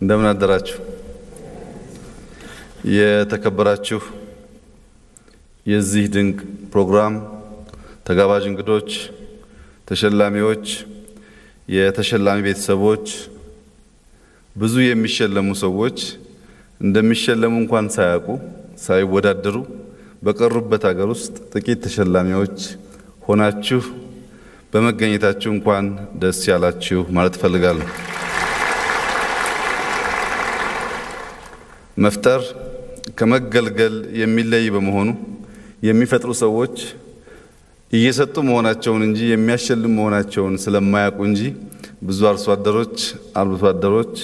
እንደምን አደራችሁ። የተከበራችሁ የዚህ ድንቅ ፕሮግራም ተጋባዥ እንግዶች፣ ተሸላሚዎች፣ የተሸላሚ ቤተሰቦች፣ ብዙ የሚሸለሙ ሰዎች እንደሚሸለሙ እንኳን ሳያውቁ ሳይወዳደሩ በቀሩበት ሀገር ውስጥ ጥቂት ተሸላሚዎች ሆናችሁ በመገኘታችሁ እንኳን ደስ ያላችሁ ማለት ፈልጋለሁ። መፍጠር ከመገልገል የሚለይ በመሆኑ የሚፈጥሩ ሰዎች እየሰጡ መሆናቸውን እንጂ የሚያሸልሙ መሆናቸውን ስለማያውቁ እንጂ ብዙ አርሶ አደሮች፣ አርብቶ አደሮች፣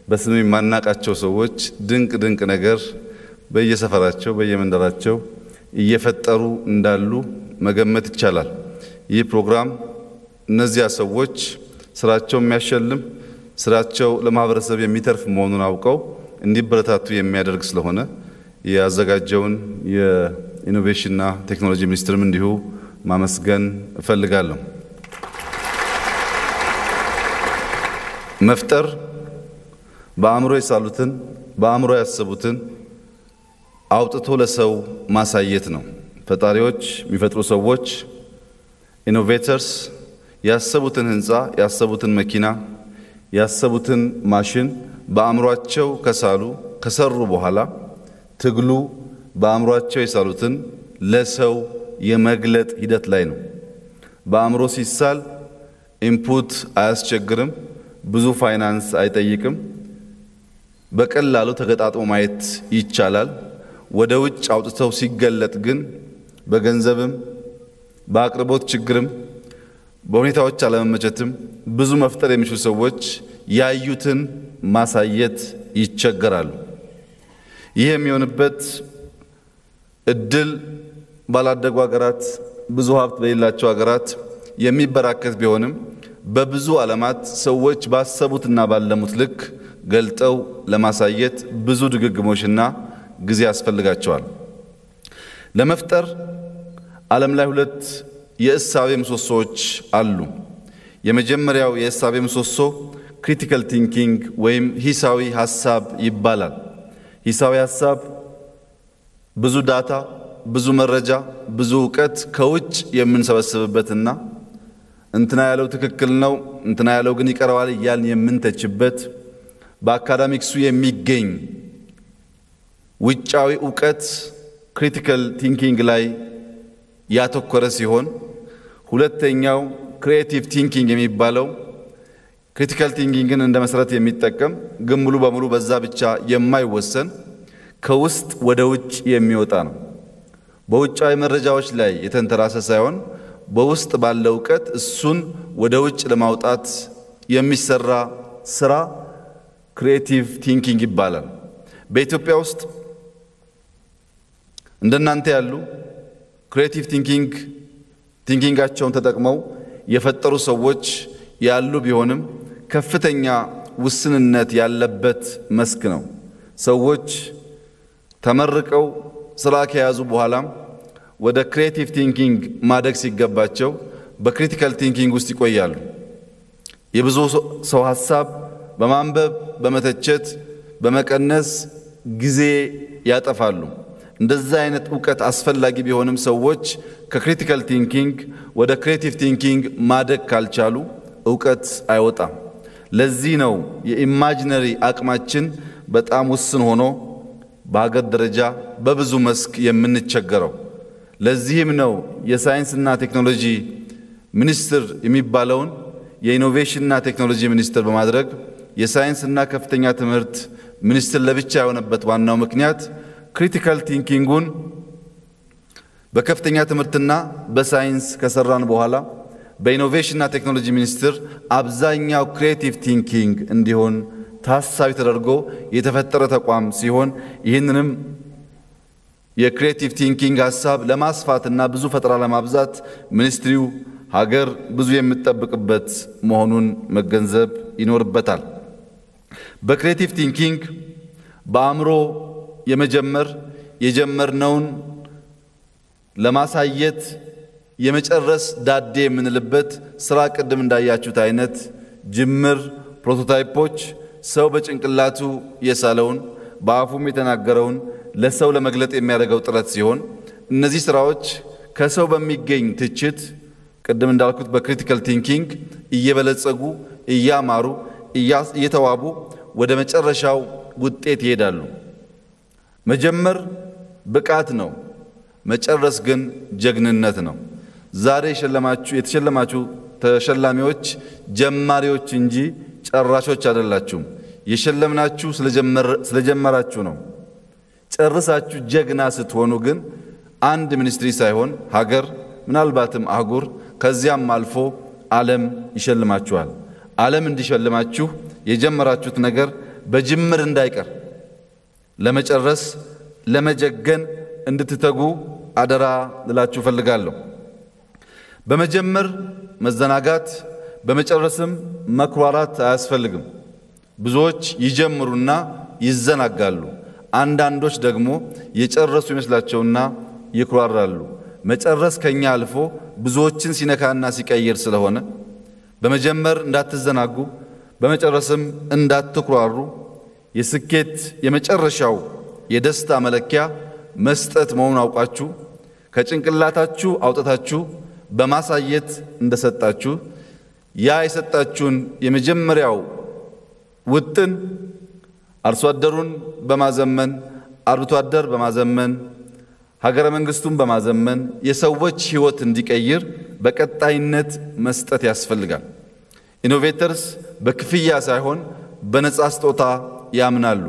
በስም የማናቃቸው ሰዎች ድንቅ ነገር በየሰፈራቸው በየመንደራቸው እየፈጠሩ እንዳሉ መገመት ይቻላል። ይህ ፕሮግራም እነዚያ ሰዎች ስራቸው የሚያሸልም ስራቸው ለማህበረሰብ የሚተርፍ መሆኑን አውቀው እንዲበረታቱ የሚያደርግ ስለሆነ ያዘጋጀውን የኢኖቬሽንና ቴክኖሎጂ ሚኒስትርም እንዲሁ ማመስገን እፈልጋለሁ። መፍጠር በአእምሮ የሳሉትን በአእምሮ ያሰቡትን አውጥቶ ለሰው ማሳየት ነው። ፈጣሪዎች የሚፈጥሩ ሰዎች ኢኖቬተርስ ያሰቡትን ህንፃ፣ ያሰቡትን መኪና፣ ያሰቡትን ማሽን በአእምሮአቸው ከሰሩ በኋላ ትግሉ በአእምሮአቸው የሳሉትን ለሰው የመግለጥ ሂደት ላይ ነው። በአእምሮ ሲሳል ኢንፑት አያስቸግርም፣ ብዙ ፋይናንስ አይጠይቅም። በቀላሉ ተገጣጥሞ ማየት ይቻላል። ወደ ውጭ አውጥተው ሲገለጥ ግን በገንዘብም በአቅርቦት ችግርም በሁኔታዎች አለመመቸትም ብዙ መፍጠር የሚችሉ ሰዎች ያዩትን ማሳየት ይቸገራሉ። ይህ የሚሆንበት እድል ባላደጉ ሀገራት፣ ብዙ ሀብት በሌላቸው ሀገራት የሚበራከት ቢሆንም በብዙ ዓለማት ሰዎች ባሰቡትና ባለሙት ልክ ገልጠው ለማሳየት ብዙ ድግግሞሽና ጊዜ ያስፈልጋቸዋል። ለመፍጠር ዓለም ላይ ሁለት የእሳቤ ምሰሶዎች አሉ። የመጀመሪያው የእሳቤ ምሰሶ ክሪቲካል ቲንኪንግ ወይም ሂሳዊ ሐሳብ ይባላል። ሂሳዊ ሐሳብ ብዙ ዳታ፣ ብዙ መረጃ፣ ብዙ ዕውቀት ከውጭ የምንሰበስብበትና እንትና ያለው ትክክል ነው፣ እንትና ያለው ግን ይቀረዋል እያልን የምንተችበት በአካዳሚክሱ የሚገኝ ውጫዊ ዕውቀት ክሪቲካል ቲንኪንግ ላይ ያተኮረ ሲሆን፣ ሁለተኛው ክሪኤቲቭ ቲንኪንግ የሚባለው ክሪቲካል ቲንኪንግን እንደ መሰረት የሚጠቀም ግን ሙሉ በሙሉ በዛ ብቻ የማይወሰን ከውስጥ ወደ ውጭ የሚወጣ ነው። በውጫዊ መረጃዎች ላይ የተንተራሰ ሳይሆን በውስጥ ባለው ዕውቀት እሱን ወደ ውጭ ለማውጣት የሚሰራ ስራ ክሪኤቲቭ ቲንኪንግ ይባላል። በኢትዮጵያ ውስጥ እንደናንተ ያሉ ክሪኤቲቭ ቲንኪንጋቸውን ተጠቅመው የፈጠሩ ሰዎች ያሉ ቢሆንም ከፍተኛ ውስንነት ያለበት መስክ ነው። ሰዎች ተመርቀው ስራ ከያዙ በኋላም ወደ ክሪኤቲቭ ቲንኪንግ ማደግ ሲገባቸው በክሪቲካል ቲንኪንግ ውስጥ ይቆያሉ። የብዙ ሰው ሐሳብ በማንበብ በመተቸት በመቀነስ ጊዜ ያጠፋሉ። እንደዛ አይነት ዕውቀት አስፈላጊ ቢሆንም ሰዎች ከክሪቲካል ቲንኪንግ ወደ ክሪኤቲቭ ቲንኪንግ ማደግ ካልቻሉ ዕውቀት አይወጣም። ለዚህ ነው የኢማጂነሪ አቅማችን በጣም ውስን ሆኖ በሀገር ደረጃ በብዙ መስክ የምንቸገረው። ለዚህም ነው የሳይንስና ቴክኖሎጂ ሚኒስትር የሚባለውን የኢኖቬሽንና ቴክኖሎጂ ሚኒስትር በማድረግ የሳይንስና ከፍተኛ ትምህርት ሚኒስትር ለብቻ የሆነበት ዋናው ምክንያት ክሪቲካል ቲንኪንጉን በከፍተኛ ትምህርትና በሳይንስ ከሰራን በኋላ በኢኖቬሽንና ቴክኖሎጂ ሚኒስትር አብዛኛው ክሪኤቲቭ ቲንኪንግ እንዲሆን ታሳቢ ተደርጎ የተፈጠረ ተቋም ሲሆን ይህንንም የክሪኤቲቭ ቲንኪንግ ሐሳብ ለማስፋትና ብዙ ፈጠራ ለማብዛት ሚኒስትሪው ሀገር ብዙ የምትጠብቅበት መሆኑን መገንዘብ ይኖርበታል። በክሪኤቲቭ ቲንኪንግ በአእምሮ የጀመርነውን ለማሳየት የመጨረስ ዳዴ የምንልበት ስራ ቅድም እንዳያችሁት አይነት ጅምር ፕሮቶታይፖች ሰው በጭንቅላቱ የሳለውን በአፉም የተናገረውን ለሰው ለመግለጥ የሚያደርገው ጥረት ሲሆን እነዚህ ስራዎች ከሰው በሚገኝ ትችት ቅድም እንዳልኩት በክሪቲካል ቲንኪንግ እየበለጸጉ እያማሩ እየተዋቡ ወደ መጨረሻው ውጤት ይሄዳሉ። መጀመር ብቃት ነው፣ መጨረስ ግን ጀግንነት ነው። ዛሬ የተሸለማችሁ ተሸላሚዎች ጀማሪዎች እንጂ ጨራሾች አይደላችሁም። የሸለምናችሁ ስለጀመራችሁ ነው። ጨርሳችሁ ጀግና ስትሆኑ ግን አንድ ሚኒስትሪ ሳይሆን ሀገር፣ ምናልባትም አህጉር፣ ከዚያም አልፎ ዓለም ይሸልማችኋል። ዓለም እንዲሸልማችሁ የጀመራችሁት ነገር በጅምር እንዳይቀር ለመጨረስ ለመጀገን እንድትተጉ አደራ ልላችሁ ፈልጋለሁ። በመጀመር መዘናጋት፣ በመጨረስም መኩራራት አያስፈልግም። ብዙዎች ይጀምሩና ይዘናጋሉ። አንዳንዶች ደግሞ የጨረሱ ይመስላቸውና ይኩራራሉ። መጨረስ ከኛ አልፎ ብዙዎችን ሲነካና ሲቀይር ስለሆነ በመጀመር እንዳትዘናጉ፣ በመጨረስም እንዳትኩራሩ። የስኬት የመጨረሻው የደስታ መለኪያ መስጠት መሆኑን አውቃችሁ ከጭንቅላታችሁ አውጥታችሁ በማሳየት እንደሰጣችሁ ያ የሰጣችሁን የመጀመሪያው ውጥን አርሶ አደሩን በማዘመን አርብቶ አደር በማዘመን ሀገረ መንግስቱን በማዘመን የሰዎች ህይወት እንዲቀይር በቀጣይነት መስጠት ያስፈልጋል። ኢኖቬተርስ በክፍያ ሳይሆን በነፃ ስጦታ ያምናሉ።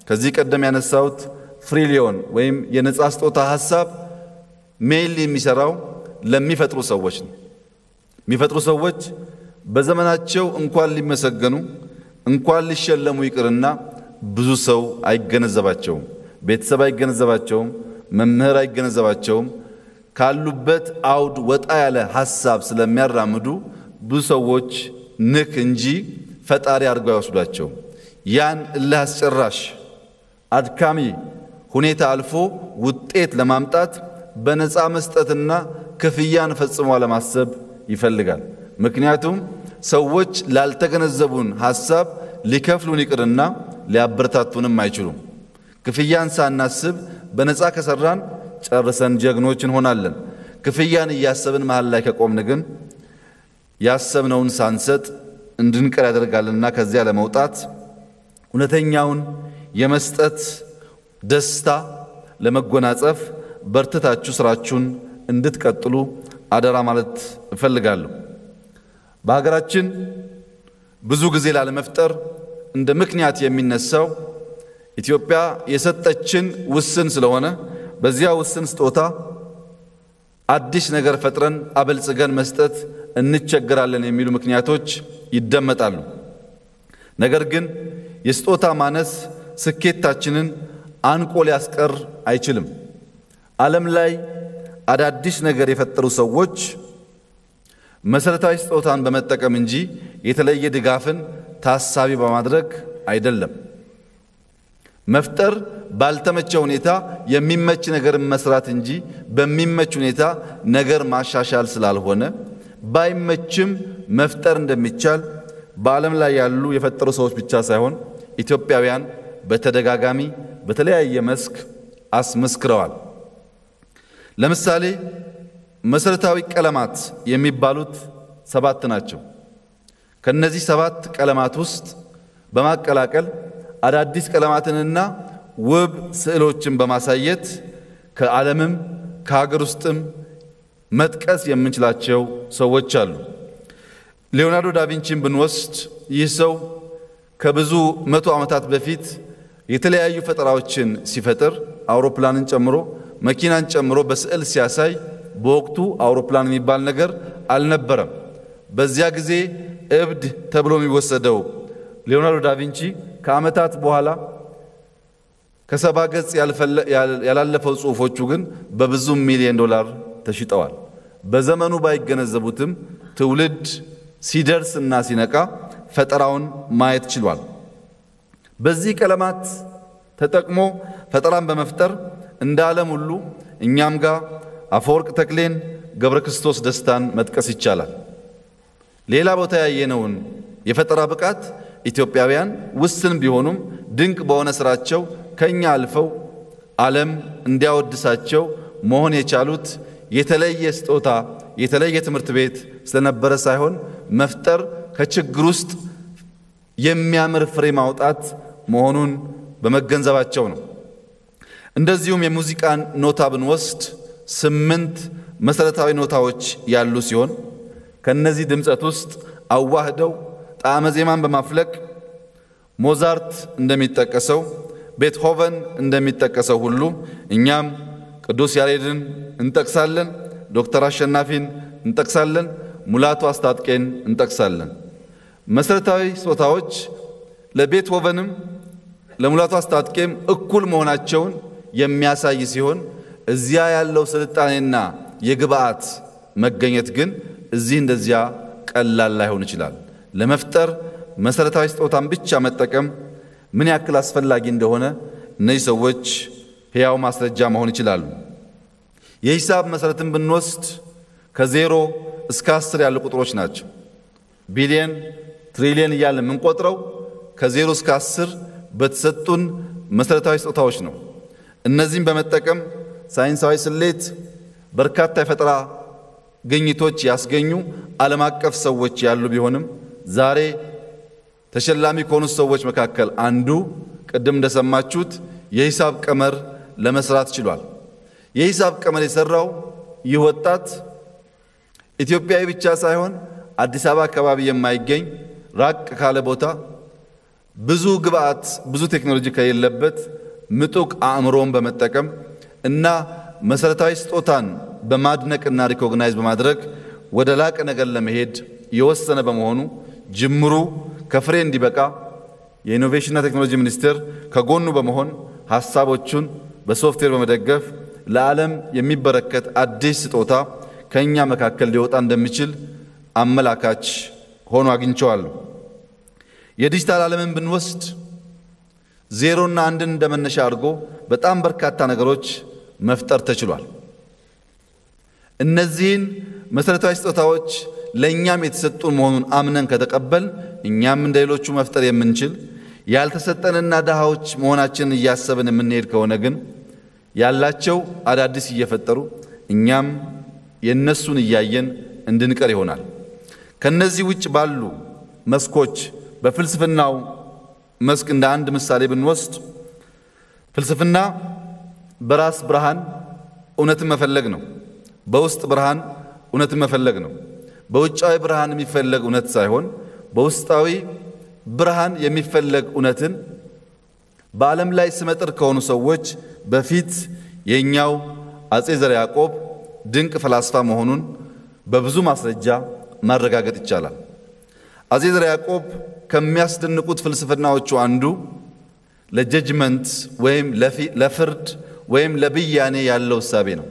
ከዚህ ቀደም ያነሳሁት ፍሪሊዮን ወይም የነፃ ስጦታ ሐሳብ ሜይል የሚሰራው ለሚፈጥሩ ሰዎች ነው። የሚፈጥሩ ሰዎች በዘመናቸው እንኳን ሊመሰገኑ እንኳን ሊሸለሙ ይቅርና ብዙ ሰው አይገነዘባቸውም። ቤተሰብ አይገነዘባቸውም። መምህር አይገነዘባቸውም። ካሉበት አውድ ወጣ ያለ ሐሳብ ስለሚያራምዱ ብዙ ሰዎች ንክ እንጂ ፈጣሪ አድርገው አይወስዷቸውም። ያን እልህ አስጨራሽ አድካሚ ሁኔታ አልፎ ውጤት ለማምጣት በነፃ መስጠትና ክፍያን ፈጽሞ ለማሰብ ይፈልጋል። ምክንያቱም ሰዎች ላልተገነዘቡን ሐሳብ ሊከፍሉን ይቅርና ሊያበረታቱንም አይችሉም። ክፍያን ሳናስብ በነፃ ከሰራን ጨርሰን ጀግኖች እንሆናለን። ክፍያን እያሰብን መሃል ላይ ከቆምን ግን ያሰብነውን ሳንሰጥ እንድንቀር ያደርጋልና ከዚያ ለመውጣት እውነተኛውን የመስጠት ደስታ ለመጎናጸፍ በርትታችሁ ስራችሁን እንድትቀጥሉ አደራ ማለት እፈልጋለሁ። በሀገራችን ብዙ ጊዜ ላለመፍጠር እንደ ምክንያት የሚነሳው ኢትዮጵያ የሰጠችን ውስን ስለሆነ በዚያ ውስን ስጦታ አዲስ ነገር ፈጥረን አበልጽገን መስጠት እንቸገራለን የሚሉ ምክንያቶች ይደመጣሉ። ነገር ግን የስጦታ ማነስ ስኬታችንን አንቆ ሊያስቀር አይችልም። ዓለም ላይ አዳዲስ ነገር የፈጠሩ ሰዎች መሰረታዊ ስጦታን በመጠቀም እንጂ የተለየ ድጋፍን ታሳቢ በማድረግ አይደለም። መፍጠር ባልተመቸ ሁኔታ የሚመች ነገር መስራት እንጂ በሚመች ሁኔታ ነገር ማሻሻል ስላልሆነ ባይመችም መፍጠር እንደሚቻል በዓለም ላይ ያሉ የፈጠሩ ሰዎች ብቻ ሳይሆን ኢትዮጵያውያን በተደጋጋሚ በተለያየ መስክ አስመስክረዋል። ለምሳሌ መሰረታዊ ቀለማት የሚባሉት 7 ናቸው። ከነዚህ 7 ቀለማት ውስጥ በማቀላቀል አዳዲስ ቀለማትንና ውብ ስዕሎችን በማሳየት ከዓለምም ከሀገር ውስጥም መጥቀስ የምንችላቸው ሰዎች አሉ። ሊዮናርዶ ዳቪንቺን ብንወስድ ይህ ሰው ከብዙ 100 ዓመታት በፊት የተለያዩ ፈጠራዎችን ሲፈጥር አውሮፕላንን ጨምሮ መኪናን ጨምሮ በስዕል ሲያሳይ በወቅቱ አውሮፕላን የሚባል ነገር አልነበረም። በዚያ ጊዜ እብድ ተብሎ የሚወሰደው ሊዮናርዶ ዳቪንቺ ከዓመታት በኋላ ከ70 ገጽ ያላለፈው ጽሑፎቹ ግን በብዙ ሚሊዮን ዶላር ተሽጠዋል። በዘመኑ ባይገነዘቡትም ትውልድ ሲደርስና ሲነቃ ፈጠራውን ማየት ችሏል። በዚህ ቀለማት ተጠቅሞ ፈጠራን በመፍጠር እንደ ዓለም ሁሉ እኛም ጋር አፈወርቅ ተክሌን፣ ገብረ ክርስቶስ ደስታን መጥቀስ ይቻላል። ሌላ ቦታ ያየነውን የፈጠራ ብቃት ኢትዮጵያውያን ውስን ቢሆኑም ድንቅ በሆነ ስራቸው ከኛ አልፈው ዓለም እንዲያወድሳቸው መሆን የቻሉት የተለየ ስጦታ የተለየ ትምህርት ቤት ስለነበረ ሳይሆን መፍጠር ከችግር ውስጥ የሚያምር ፍሬ ማውጣት መሆኑን በመገንዘባቸው ነው። እንደዚሁም የሙዚቃን ኖታ ብንወስድ 8 መሰረታዊ ኖታዎች ያሉ ሲሆን ከነዚህ ድምጸት ውስጥ አዋህደው ጣዕመ ዜማን በማፍለቅ ሞዛርት እንደሚጠቀሰው ቤትሆቨን እንደሚጠቀሰው ሁሉ እኛም ቅዱስ ያሬድን እንጠቅሳለን፣ ዶክተር አሸናፊን እንጠቅሳለን፣ ሙላቱ አስታጥቄን እንጠቅሳለን። መሰረታዊ ስጦታዎች ለቤትሆቨንም ለሙላቱ አስታጥቄም እኩል መሆናቸውን የሚያሳይ ሲሆን እዚያ ያለው ስልጣኔና የግብአት መገኘት ግን እዚህ እንደዚያ ቀላል ላይሆን ይችላል። ለመፍጠር መሰረታዊ ስጦታን ብቻ መጠቀም ምን ያክል አስፈላጊ እንደሆነ እነዚህ ሰዎች ሕያው ማስረጃ መሆን ይችላሉ። የሂሳብ መሰረትን ብንወስድ ከ0 እስከ 10 ያሉ ቁጥሮች ናቸው። ቢሊየን፣ ትሪሊየን እያለ የምንቆጥረው ከ0 እስከ 10 በተሰጡን መሰረታዊ ስጦታዎች ነው። እነዚህን በመጠቀም ሳይንሳዊ ስሌት በርካታ የፈጠራ ግኝቶች ያስገኙ ዓለም አቀፍ ሰዎች ያሉ ቢሆንም ዛሬ ተሸላሚ ከሆኑ ሰዎች መካከል አንዱ ቅድም እንደሰማችሁት የሂሳብ ቀመር ለመስራት ችሏል። የሂሳብ ቀመር የሰራው ይህ ወጣት ኢትዮጵያዊ ብቻ ሳይሆን አዲስ አበባ አካባቢ የማይገኝ ራቅ ካለ ቦታ ብዙ ግብአት ብዙ ቴክኖሎጂ ከሌለበት ምጡቅ አእምሮን በመጠቀም እና መሰረታዊ ስጦታን በማድነቅና ሪኮግናይዝ በማድረግ ወደ ላቀ ነገር ለመሄድ የወሰነ በመሆኑ ጅምሩ ከፍሬ እንዲበቃ የኢኖቬሽንና ቴክኖሎጂ ሚኒስቴር ከጎኑ በመሆን ሐሳቦቹን በሶፍትዌር በመደገፍ ለዓለም የሚበረከት አዲስ ስጦታ ከኛ መካከል ሊወጣ እንደሚችል አመላካች ሆኖ አግኝቼዋለሁ። የዲጂታል ዓለምን ብንወስድ 0 እና 1 እንደመነሻ አድርጎ በጣም በርካታ ነገሮች መፍጠር ተችሏል። እነዚህን መሰረታዊ ስጦታዎች ለኛም የተሰጡ መሆኑን አምነን ከተቀበል እኛም እንደሌሎቹ መፍጠር የምንችል ያልተሰጠንና ደሃዎች መሆናችንን እያሰብን የምንሄድ ከሆነ ግን ያላቸው አዳዲስ እየፈጠሩ እኛም የነሱን እያየን እንድንቀር ይሆናል። ከነዚህ ውጭ ባሉ መስኮች በፍልስፍናው መስክ እንደ አንድ ምሳሌ ብንወስድ ፍልስፍና በራስ ብርሃን እውነትን መፈለግ ነው። በውስጥ ብርሃን እውነትን መፈለግ ነው። በውጫዊ ብርሃን የሚፈለግ እውነት ሳይሆን በውስጣዊ ብርሃን የሚፈለግ እውነትን በዓለም ላይ ስመጥር ከሆኑ ሰዎች በፊት የኛው አጼ ዘርዓ ያዕቆብ ድንቅ ፈላስፋ መሆኑን በብዙ ማስረጃ ማረጋገጥ ይቻላል። አጼ ዘርዓ ያዕቆብ ከሚያስደንቁት ፍልስፍናዎቹ አንዱ ለጀጅመንት ወይም ለፍርድ ወይም ለብያኔ ያለው እሳቤ ነው።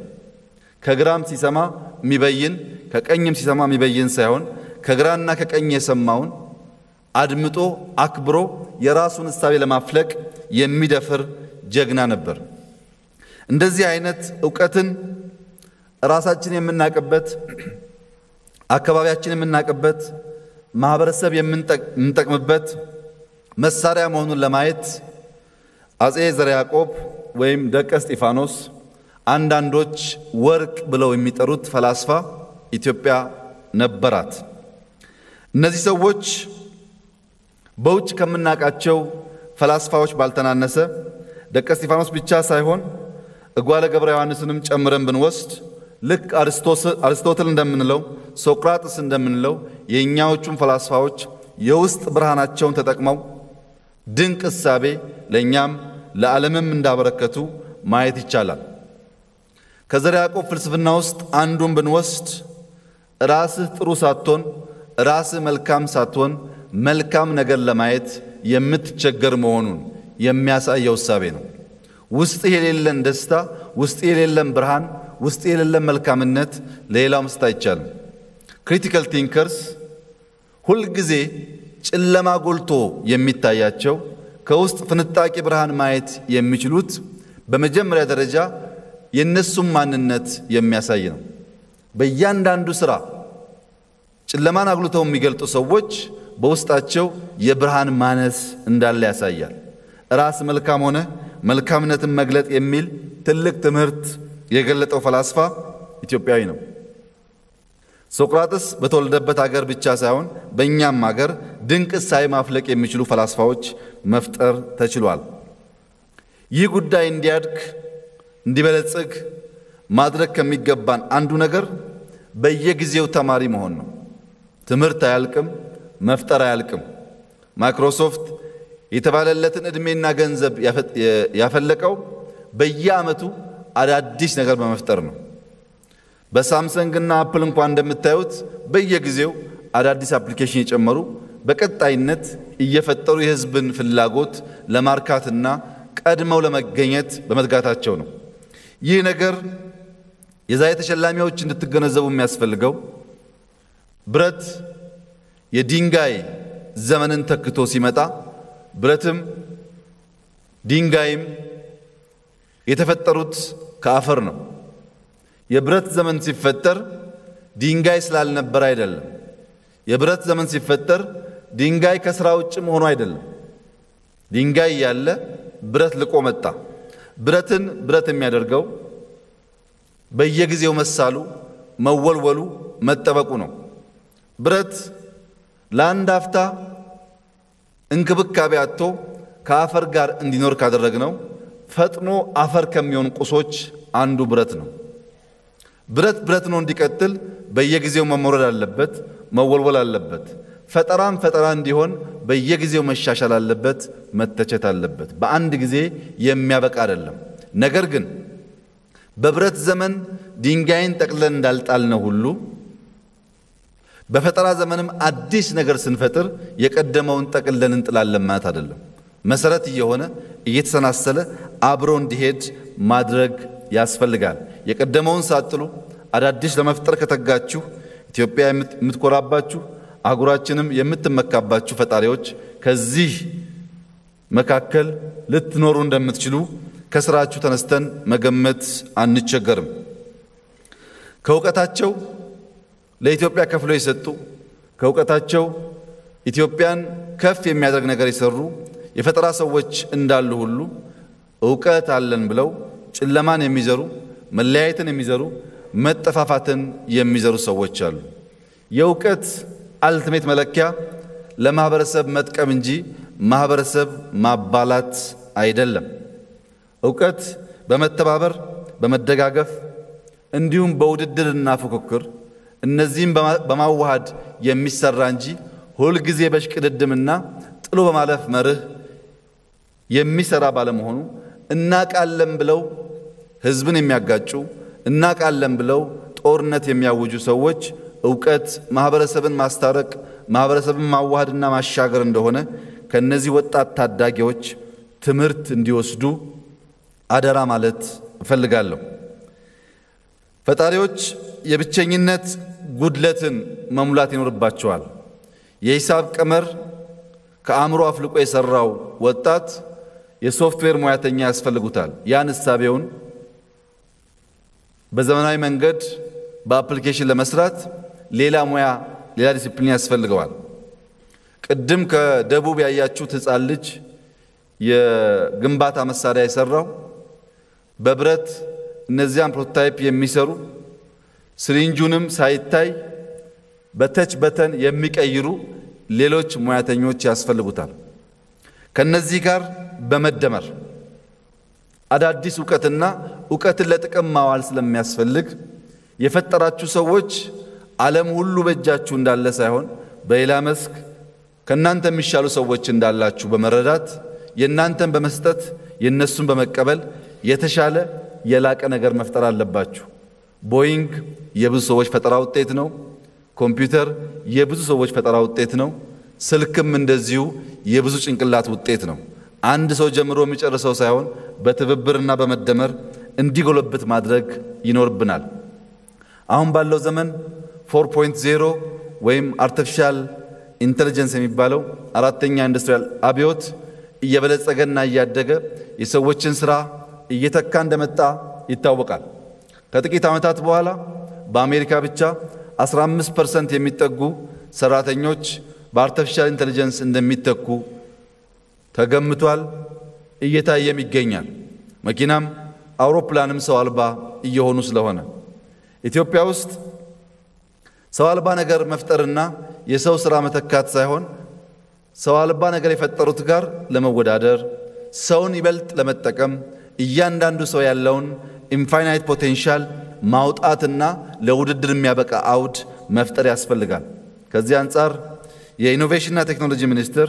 ከግራም ሲሰማ የሚበይን ከቀኝም ሲሰማ የሚበይን ሳይሆን ከግራና ከቀኝ የሰማውን አድምጦ አክብሮ የራሱን እሳቤ ለማፍለቅ የሚደፍር ጀግና ነበር። እንደዚህ አይነት ዕውቀትን ራሳችን የምናቀበት አካባቢያችን የምናቀበት ማህበረሰብ የምንጠቅምበት መሳሪያ መሆኑን ለማየት አጼ ዘርዓ ያዕቆብ ወይም ደቀ እስጢፋኖስ አንዳንዶች ወርቅ ብለው የሚጠሩት ፈላስፋ ኢትዮጵያ ነበራት። እነዚህ ሰዎች በውጭ ከምናቃቸው ፈላስፋዎች ባልተናነሰ ደቀ እስጢፋኖስ ብቻ ሳይሆን እጓለ ገብረ ዮሐንስንም ጨምረን ብንወስድ ልክ አርስቶትል እንደምንለው ሶቅራጥስ እንደምንለው የኛዎቹን ፈላስፋዎች የውስጥ ብርሃናቸውን ተጠቅመው ድንቅ እሳቤ ለኛም ለዓለምም እንዳበረከቱ ማየት ይቻላል። ከዘርዓ ያዕቆብ ፍልስፍና ውስጥ አንዱን ብንወስድ ራስህ ጥሩ ሳትሆን ራስህ መልካም ሳትሆን መልካም ነገር ለማየት የምትቸገር መሆኑን የሚያሳየው እሳቤ ነው። ውስጥ የሌለን ደስታ፣ ውስጥ የሌለን ብርሃን፣ ውስጥ የሌለን መልካምነት ለሌላው መስጠት አይቻልም። ክሪቲካል ቲንከርስ ሁል ጊዜ ጨለማ ጎልቶ የሚታያቸው ከውስጥ ፍንጣቂ ብርሃን ማየት የሚችሉት በመጀመሪያ ደረጃ የነሱም ማንነት የሚያሳይ ነው። በእያንዳንዱ ስራ ጨለማን አግልተው የሚገልጡ ሰዎች በውስጣቸው የብርሃን ማነስ እንዳለ ያሳያል። ራስ መልካም ሆነ መልካምነትን መግለጥ የሚል ትልቅ ትምህርት የገለጠው ፈላስፋ ኢትዮጵያዊ ነው። ሶቅራጥስ በተወለደበት ሀገር ብቻ ሳይሆን በእኛም ሀገር ድንቅ እሳቤ ማፍለቅ የሚችሉ ፈላስፋዎች መፍጠር ተችሏል። ይህ ጉዳይ እንዲያድግ እንዲበለጽግ ማድረግ ከሚገባን አንዱ ነገር በየጊዜው ተማሪ መሆን ነው። ትምህርት አያልቅም፣ መፍጠር አያልቅም። ማይክሮሶፍት የተባለለትን ዕድሜና ገንዘብ ያፈለቀው በየዓመቱ አዳዲስ ነገር በመፍጠር ነው። በሳምሰንግ እና አፕል እንኳን እንደምታዩት በየጊዜው አዳዲስ አፕሊኬሽን የጨመሩ በቀጣይነት እየፈጠሩ የሕዝብን ፍላጎት ለማርካትና ቀድመው ለመገኘት በመትጋታቸው ነው። ይህ ነገር የዛሬ ተሸላሚዎች እንድትገነዘቡ የሚያስፈልገው ብረት የድንጋይ ዘመንን ተክቶ ሲመጣ ብረትም ድንጋይም የተፈጠሩት ከአፈር ነው። የብረት ዘመን ሲፈጠር ድንጋይ ስላልነበር አይደለም። የብረት ዘመን ሲፈጠር ድንጋይ ከስራ ውጭ ሆኖ አይደለም። ድንጋይ ያለ ብረት ልቆ መጣ። ብረትን ብረት የሚያደርገው በየጊዜው መሳሉ፣ መወልወሉ፣ መጠበቁ ነው። ብረት ለአንድ አፍታ እንክብካቤ አጥቶ ከአፈር ጋር እንዲኖር ካደረግነው ፈጥኖ አፈር ከሚሆን ቁሶች አንዱ ብረት ነው። ብረት ብረት ነው እንዲቀጥል በየጊዜው መሞረድ አለበት፣ መወልወል አለበት። ፈጠራም ፈጠራ እንዲሆን በየጊዜው መሻሻል አለበት፣ መተቸት አለበት። በአንድ ጊዜ የሚያበቃ አይደለም። ነገር ግን በብረት ዘመን ድንጋይን ጠቅለን እንዳልጣልነው ሁሉ በፈጠራ ዘመንም አዲስ ነገር ስንፈጥር የቀደመውን ጠቅለን እንጥላለን ማለት አይደለም። መሰረት እየሆነ እየተሰናሰለ አብሮ እንዲሄድ ማድረግ ያስፈልጋል። የቀደመውን ሳጥሉ አዳዲስ ለመፍጠር ከተጋችሁ ኢትዮጵያ የምትኮራባችሁ አህጉራችንም የምትመካባችሁ ፈጣሪዎች ከዚህ መካከል ልትኖሩ እንደምትችሉ ከስራችሁ ተነስተን መገመት አንቸገርም። ከእውቀታቸው ለኢትዮጵያ ከፍለው የሰጡ ከእውቀታቸው ኢትዮጵያን ከፍ የሚያደርግ ነገር የሰሩ የፈጠራ ሰዎች እንዳሉ ሁሉ ዕውቀት አለን ብለው ጨለማን የሚዘሩ መለያየትን የሚዘሩ መጠፋፋትን የሚዘሩ ሰዎች አሉ። የዕውቀት አልቲሜት መለኪያ ለማህበረሰብ መጥቀም እንጂ ማህበረሰብ ማባላት አይደለም። ዕውቀት በመተባበር በመደጋገፍ እንዲሁም በውድድርና ፉክክር እነዚህም በማዋሃድ የሚሰራ እንጂ ሁል ጊዜ በሽቅድድምና ጥሎ በማለፍ መርህ የሚሰራ ባለመሆኑ እናቃለን ብለው ህዝብን የሚያጋጩ እናቃለን ብለው ጦርነት የሚያውጁ ሰዎች ዕውቀት ማህበረሰብን ማስታረቅ ማህበረሰብን ማዋሃድና ማሻገር እንደሆነ ከነዚህ ወጣት ታዳጊዎች ትምህርት እንዲወስዱ አደራ ማለት እፈልጋለሁ። ፈጣሪዎች የብቸኝነት ጉድለትን መሙላት ይኖርባቸዋል። የሂሳብ ቀመር ከአእምሮ አፍልቆ የሰራው ወጣት የሶፍትዌር ሙያተኛ ያስፈልጉታል። ያን እሳቤውን በዘመናዊ መንገድ በአፕሊኬሽን ለመስራት ሌላ ሙያ ሌላ ዲሲፕሊን ያስፈልገዋል። ቅድም ከደቡብ ያያችሁት ሕፃን ልጅ የግንባታ መሳሪያ የሰራው በብረት እነዚያን ፕሮቶታይፕ የሚሰሩ ስሪንጁንም ሳይታይ በተች በተን የሚቀይሩ ሌሎች ሙያተኞች ያስፈልጉታል። ከነዚህ ጋር በመደመር አዳዲስ ዕውቀትን ለጥቅም ማዋል ስለሚያስፈልግ የፈጠራችሁ ሰዎች ዓለም ሁሉ በእጃችሁ እንዳለ ሳይሆን በሌላ መስክ ከናንተ የሚሻሉ ሰዎች እንዳላችሁ በመረዳት የናንተን በመስጠት የነሱን በመቀበል የተሻለ የላቀ ነገር መፍጠር አለባችሁ። ቦይንግ የብዙ ሰዎች ፈጠራ ውጤት ነው። ኮምፒውተር የብዙ ሰዎች ፈጠራ ውጤት ነው። ስልክም እንደዚሁ የብዙ ጭንቅላት ውጤት ነው። አንድ ሰው ጀምሮ የሚጨርሰው ሳይሆን በትብብርና በመደመር እንዲጎለብት ማድረግ ይኖርብናል። አሁን ባለው ዘመን 4.0 ወይም አርቲፊሻል ኢንተለጀንስ የሚባለው አራተኛ ኢንዱስትሪያል አብዮት እየበለጸገና እያደገ የሰዎችን ስራ እየተካ እንደመጣ ይታወቃል። ከጥቂት ዓመታት በኋላ በአሜሪካ ብቻ 15% የሚጠጉ ሰራተኞች በአርቲፊሻል ኢንተለጀንስ እንደሚተኩ ተገምቷል፣ እየታየም ይገኛል። መኪናም አውሮፕላንም ሰው አልባ እየሆኑ ስለሆነ ኢትዮጵያ ውስጥ ሰው አልባ ነገር መፍጠርና የሰው ሥራ መተካት ሳይሆን ሰው አልባ ነገር የፈጠሩት ጋር ለመወዳደር ሰውን ይበልጥ ለመጠቀም እያንዳንዱ ሰው ያለውን ኢንፋይናይት ፖቴንሻል ማውጣትና ለውድድር የሚያበቃ አውድ መፍጠር ያስፈልጋል። ከዚህ አንጻር የኢኖቬሽንና ቴክኖሎጂ ሚኒስቴር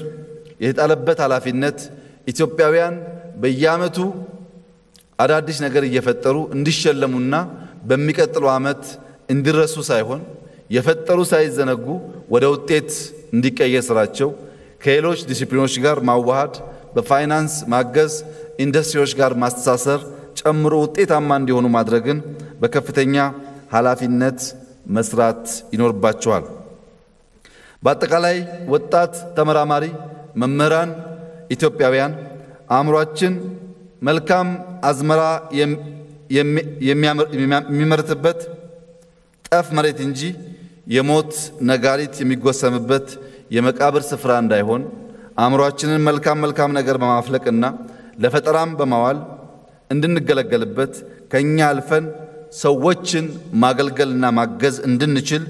የተጣለበት ኃላፊነት ኢትዮጵያውያን በየዓመቱ አዳዲስ ነገር እየፈጠሩ እንዲሸለሙና በሚቀጥለው ዓመት እንዲረሱ ሳይሆን የፈጠሩ ሳይዘነጉ ወደ ውጤት እንዲቀየር ስራቸው ከሌሎች ዲሲፕሊኖች ጋር ማዋሃድ፣ በፋይናንስ ማገዝ፣ ኢንዱስትሪዎች ጋር ማስተሳሰር ጨምሮ ውጤታማ እንዲሆኑ ማድረግን በከፍተኛ ኃላፊነት መስራት ይኖርባቸዋል። በአጠቃላይ ወጣት ተመራማሪ መምህራን ኢትዮጵያውያን አእምሯችን መልካም አዝመራ የሚመረትበት ጠፍ መሬት እንጂ የሞት ነጋሪት የሚጎሰምበት የመቃብር ስፍራ እንዳይሆን አእምሯችንን መልካም ነገር በማፍለቅና ለፈጠራም በማዋል እንድንገለገልበት ከኛ አልፈን ሰዎችን ማገልገልና ማገዝ እንድንችል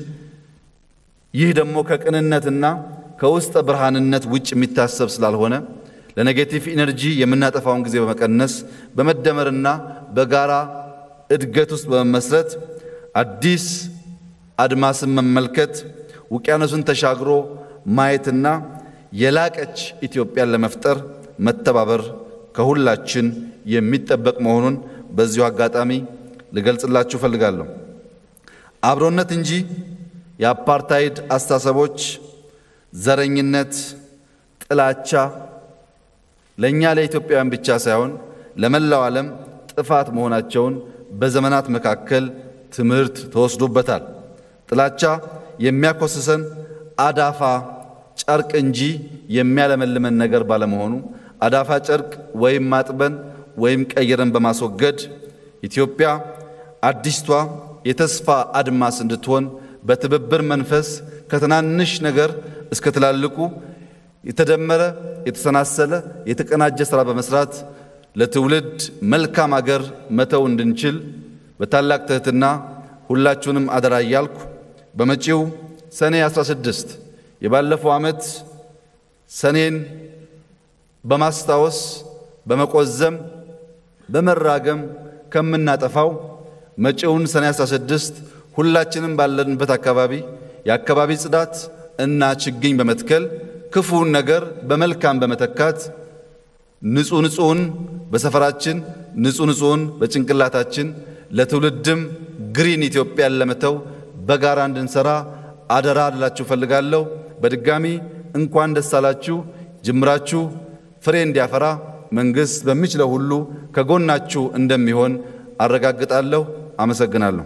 ይህ ደግሞ ከቅንነትና ከውስጥ ብርሃንነት ውጭ የሚታሰብ ስላልሆነ ለኔጌቲቭ ኢነርጂ የምናጠፋውን ጊዜ በመቀነስ በመደመርና በጋራ እድገት ውስጥ በመመስረት አዲስ አድማስን መመልከት ውቅያኖስን ተሻግሮ ማየትና የላቀች ኢትዮጵያን ለመፍጠር መተባበር ከሁላችን የሚጠበቅ መሆኑን በዚሁ አጋጣሚ ልገልጽላችሁ ፈልጋለሁ። አብሮነት እንጂ የአፓርታይድ አስተሳሰቦች፣ ዘረኝነት፣ ጥላቻ ለኛ ለኢትዮጵያውያን ብቻ ሳይሆን ለመላው ዓለም ጥፋት መሆናቸውን በዘመናት መካከል ትምህርት ተወስዶበታል። ጥላቻ የሚያኮስሰን አዳፋ ጨርቅ እንጂ የሚያለመልመን ነገር ባለመሆኑ አዳፋ ጨርቅ ወይም ማጥበን ወይም ቀይረን በማስወገድ ኢትዮጵያ አዲስቷ የተስፋ አድማስ እንድትሆን በትብብር መንፈስ ከትናንሽ ነገር እስከ ትላልቁ የተደመረ የተሰናሰለ የተቀናጀ ሥራ በመስራት ለትውልድ መልካም አገር መተው እንድንችል በታላቅ ትህትና ሁላችሁንም አደራ እያልኩ በመጪው ሰኔ 16 የባለፈው ዓመት ሰኔን በማስታወስ በመቆዘም በመራገም ከምናጠፋው መጪውን ሰኔ 16 ሁላችንም ባለንበት አካባቢ የአካባቢ ጽዳት እና ችግኝ በመትከል ክፉን ነገር በመልካም በመተካት ንጹህን በሰፈራችን ንጹህን በጭንቅላታችን ለትውልድም ግሪን ኢትዮጵያን ለመተው በጋራ እንድንሰራ አደራ ልላችሁ ፈልጋለሁ። በድጋሚ እንኳን ደስ አላችሁ። ጅምራችሁ ፍሬ እንዲያፈራ መንግስት በሚችለው ሁሉ ከጎናችሁ እንደሚሆን አረጋግጣለሁ። አመሰግናለሁ።